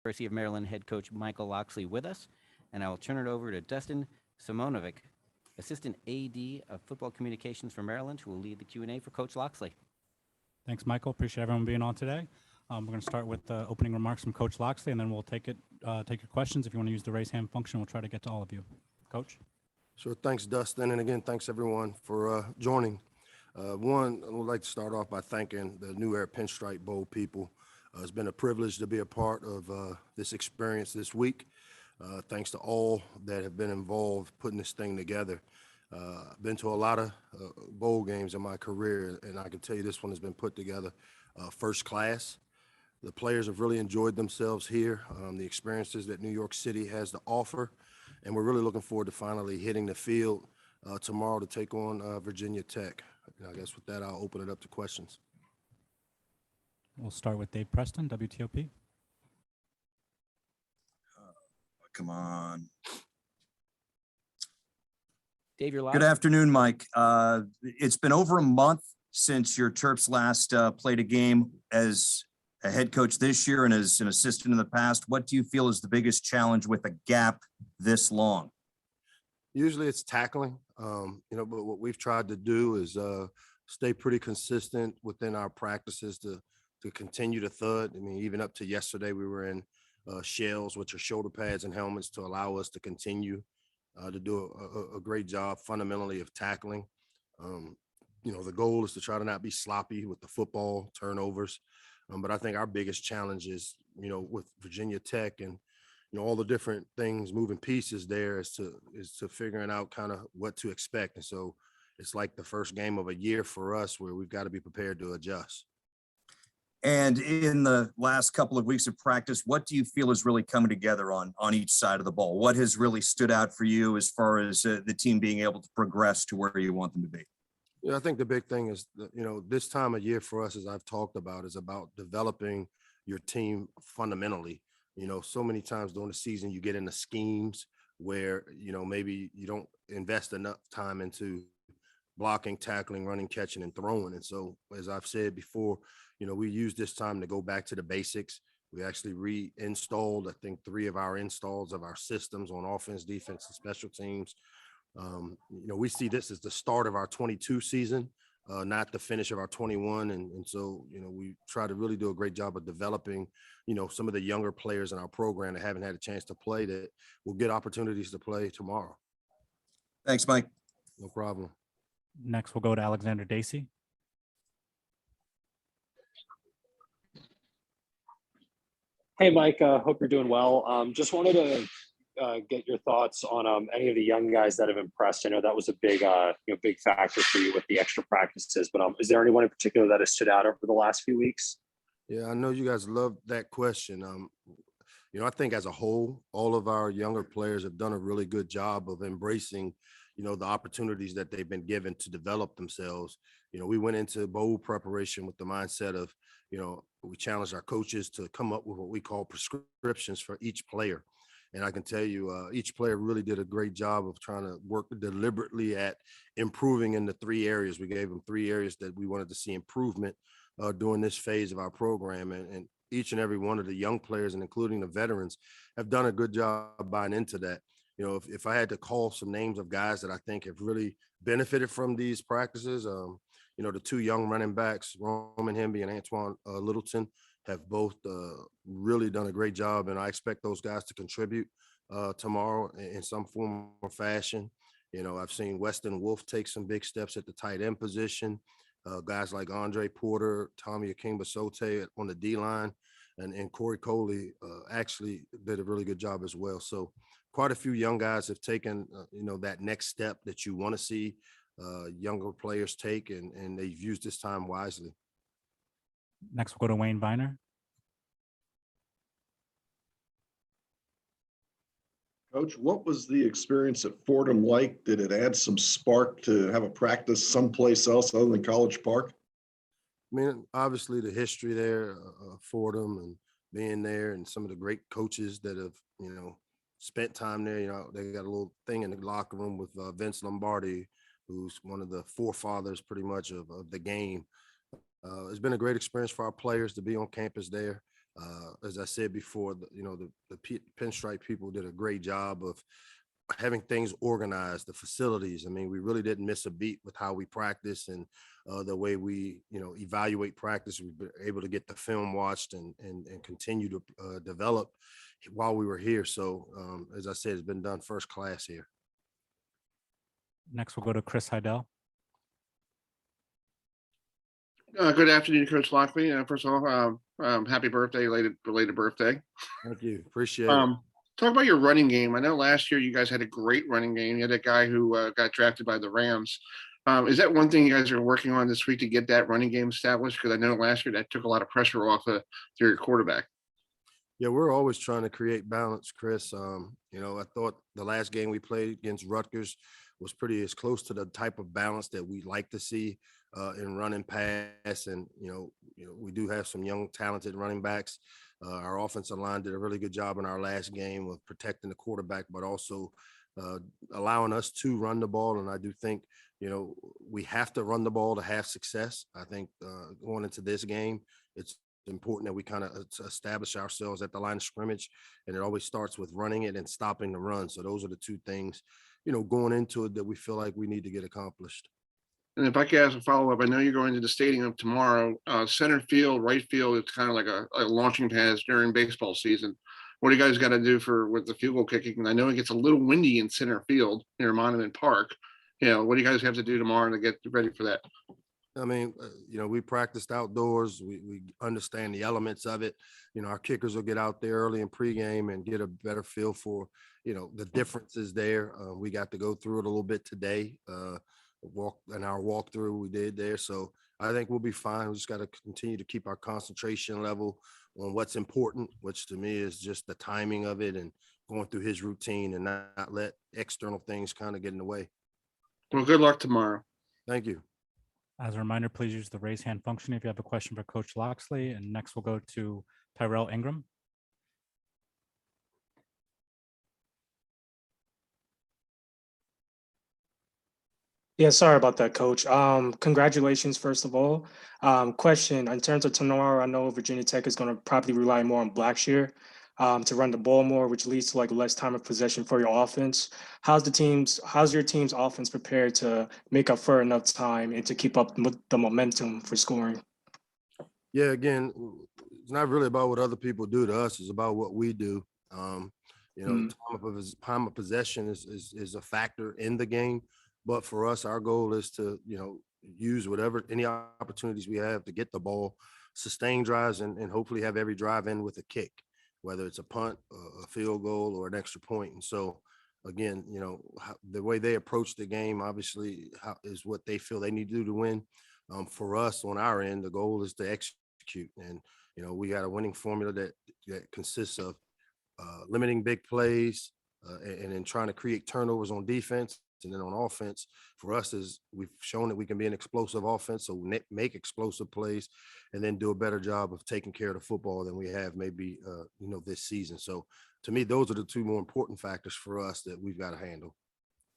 University of Maryland head coach Michael Locksley with us, and I will turn it over to Dustin Simonovic, Assistant AD of Football Communications for Maryland, who will lead the Q&A for Coach Locksley. Thanks, Michael. Appreciate everyone being on today. We're going to start with opening remarks from Coach Locksley, and then we'll take your questions. If you want to use the raise hand function, we'll try to get to all of you. Coach? Sure. Thanks, Dustin. And again, thanks everyone for joining. One, I would like to start off by thanking the New Era Pinstripe Bowl people. It's been a privilege to be a part of this experience this week. Thanks to all that have been involved putting this thing together. I've been to a lot of bowl games in my career, and I can tell you this one has been put together first class. The players have really enjoyed themselves here, the experiences that New York City has to offer, and we're really looking forward to finally hitting the field tomorrow to take on Virginia Tech. And I guess with that, I'll open it up to questions. We'll start with Dave Preston, WTOP. Come on. Dave, you're live. Good afternoon, Mike. It's been over a month since your Terps last played a game as a head coach this year and as an assistant in the past. What do you feel is the biggest challenge with a gap this long? Usually it's tackling, but what we've tried to do is stay pretty consistent within our practices to continue to thud. I mean, even up to yesterday, we were in shells, which are shoulder pads and helmets, to allow us to continue to do a great job fundamentally of tackling. The goal is to try to not be sloppy with the football turnovers. But I think our biggest challenge is, with Virginia Tech and, all the different things, moving pieces there is to figuring out kind of what to expect. And so it's like the first game of a year for us where we've got to be prepared to adjust. And in the last couple of weeks of practice, what do you feel is really coming together on each side of the ball? What has really stood out for you as far as the team being able to progress to where you want them to be? Yeah, I think the big thing is, this time of year for us, as I've talked about, is about developing your team fundamentally. So many times during the season, you get into schemes where, maybe you don't invest enough time into blocking, tackling, running, catching, and throwing. And so, as I've said before, we use this time to go back to the basics. We actually reinstalled, I think, 3 of our installs of our systems on offense, defense, and special teams. We see this as the start of our 22 season, not the finish of our 21. And so, we try to really do a great job of developing, some of the younger players in our program that haven't had a chance to play that will get opportunities to play tomorrow. Thanks, Mike. No problem. Next, we'll go to Alexander Dacey. Hey, Mike, hope you're doing well. Just wanted to get your thoughts on any of the young guys that have impressed. I know that was a big factor for you with the extra practices, but is there anyone in particular that has stood out over the last few weeks? Yeah, I know you guys love that question. I think as a whole, all of our younger players have done a really good job of embracing, the opportunities that they've been given to develop themselves. We went into bowl preparation with the mindset of, we challenged our coaches to come up with what we call prescriptions for each player. And I can tell you, each player really did a great job of trying to work deliberately at improving in the 3 areas. We gave them 3 areas that we wanted to see improvement during this phase of our program. And each and every one of the young players, and including the veterans, have done a good job buying into that. If I had to call some names of guys that I think have really benefited from these practices, the 2 young running backs, Roman Hemby and Antoine Littleton, have both really done a great job, and I expect those guys to contribute tomorrow in some form or fashion. I've seen Weston Wolf take some big steps at the tight end position. Guys like Andre Porter, Tommy Akingba-Sote on the D-line, and Corey Coley actually did a really good job as well. So quite a few young guys have taken, that next step that you want to see younger players take, and they've used this time wisely. Next, we'll go to Wayne Viner. Coach, what was the experience at Fordham like? Did it add some spark to have a practice someplace else other than College Park? I mean, obviously the history there, Fordham, and being there, and some of the great coaches that have, spent time there. They got a little thing in the locker room with Vince Lombardi, who's one of the forefathers pretty much of the game. It's been a great experience for our players to be on campus there. As I said before, the Pinstripe people did a great job of having things organized, the facilities. I mean, we really didn't miss a beat with how we practice and the way we, evaluate practice. We've been able to get the film watched and continue to develop while we were here. So, as I said, it's been done first class here. Next, we'll go to Chris Heidel. Good afternoon, Coach Locksley. First of all, happy birthday, belated birthday. Thank you. Appreciate it. Talk about your running game. I know last year you guys had a great running game. You had a guy who got drafted by the Rams. Is that one thing you guys are working on this week to get that running game established? Because I know last year that took a lot of pressure off of your quarterback. Yeah, we're always trying to create balance, Chris. I thought the last game we played against Rutgers was pretty as close to the type of balance that we like to see in running pass. And, we do have some young, talented running backs. Our offensive line did a really good job in our last game of protecting the quarterback, but also allowing us to run the ball. And I do think, we have to run the ball to have success. I think going into this game, it's important that we kind of establish ourselves at the line of scrimmage, and it always starts with running it and stopping the run. So those are the two things, going into it that we feel like we need to get accomplished. And if I could ask a follow-up, I know you're going to the stadium tomorrow. Center field, right field, it's kind of like a launching pad during baseball season. What do you guys got to do with the field goal kicking? And I know it gets a little windy in center field near Monument Park. What do you guys have to do tomorrow to get ready for that? I mean, we practiced outdoors. We understand the elements of it. Our kickers will get out there early in pregame and get a better feel for, the differences there. We got to go through it a little bit today. Our walkthrough we did there. So I think we'll be fine. We just got to continue to keep our concentration level on what's important, which to me is just the timing of it and going through his routine and not let external things kind of get in the way. Well, good luck tomorrow. Thank you. As a reminder, please use the raise hand function if you have a question for Coach Locksley. And next we'll go to Tyrell Ingram. Yeah, sorry about that, Coach. Congratulations, first of all. Question, in terms of tomorrow, I know Virginia Tech is going to probably rely more on Blackshear to run the ball more, which leads to less time of possession for your offense. How's your team's offense prepared to make up for enough time and to keep up the momentum for scoring? Yeah, again, it's not really about what other people do to us. It's about what we do. Time of possession is a factor in the game. But for us, our goal is to, use any opportunities we have to get the ball, sustain drives, and hopefully have every drive in with a kick, whether it's a punt, a field goal, or an extra point. And so, again, the way they approach the game, obviously, is what they feel they need to do to win. For us, on our end, the goal is to execute. And, we got a winning formula that consists of limiting big plays and then trying to create turnovers on defense. And then on offense, for us, is we've shown that we can be an explosive offense, so make explosive plays, and then do a better job of taking care of the football than we have maybe this season. So to me, those are the two more important factors for us that we've got to handle.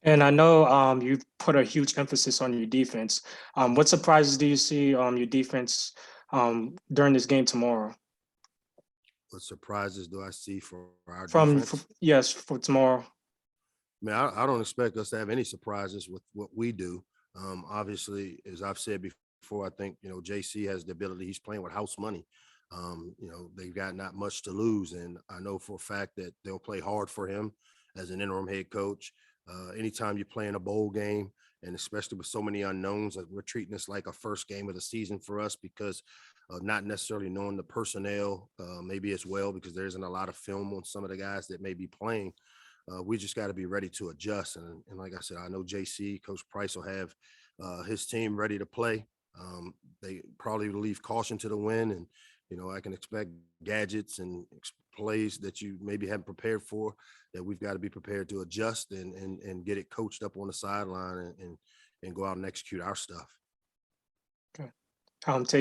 And I know you've put a huge emphasis on your defense. What surprises do you see your defense during this game tomorrow? What surprises do I see for our defense? Yes, for tomorrow. I mean, I don't expect us to have any surprises with what we do. Obviously, as I've said before, I think, JC has the ability. He's playing with house money. They've got not much to lose. And I know for a fact that they'll play hard for him as an interim head coach. Anytime you play in a bowl game, and especially with so many unknowns, we're treating this like a first game of the season for us because not necessarily knowing the personnel maybe as well, because there isn't a lot of film on some of the guys that may be playing. We just got to be ready to adjust. And like I said, I know JC, Coach Price will have his team ready to play. They probably will leave caution to the wind. And, I can expect gadgets and plays that you maybe haven't prepared for, that we've got to be prepared to adjust and get it coached up on the sideline and go out and execute our stuff. Okay. Hope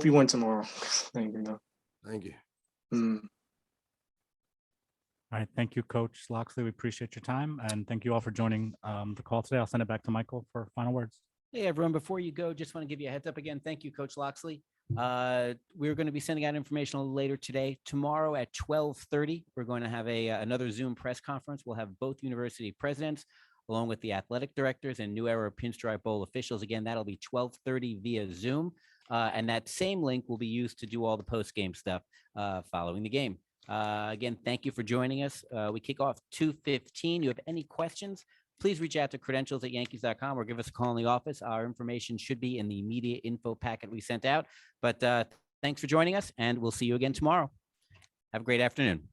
you win tomorrow. Thank you. Thank you. All right. Thank you, Coach Locksley. We appreciate your time. And thank you all for joining the call today. I'll send it back to Michael for final words. Hey, everyone. Before you go, just want to give you a heads up again. Thank you, Coach Locksley. We're going to be sending out information a little later today. Tomorrow at 12:30, we're going to have another Zoom press conference. We'll have both university presidents along with the athletic directors and New Era Pinstripe Bowl officials. Again, that'll be 12:30 via Zoom. And that same link will be used to do all the post-game stuff following the game. Again, thank you for joining us. We kick off 2:15. You have any questions, please reach out to credentials@yankees.com or give us a call in the office. Our information should be in the media info packet we sent out. But thanks for joining us, and we'll see you again tomorrow. Have a great afternoon.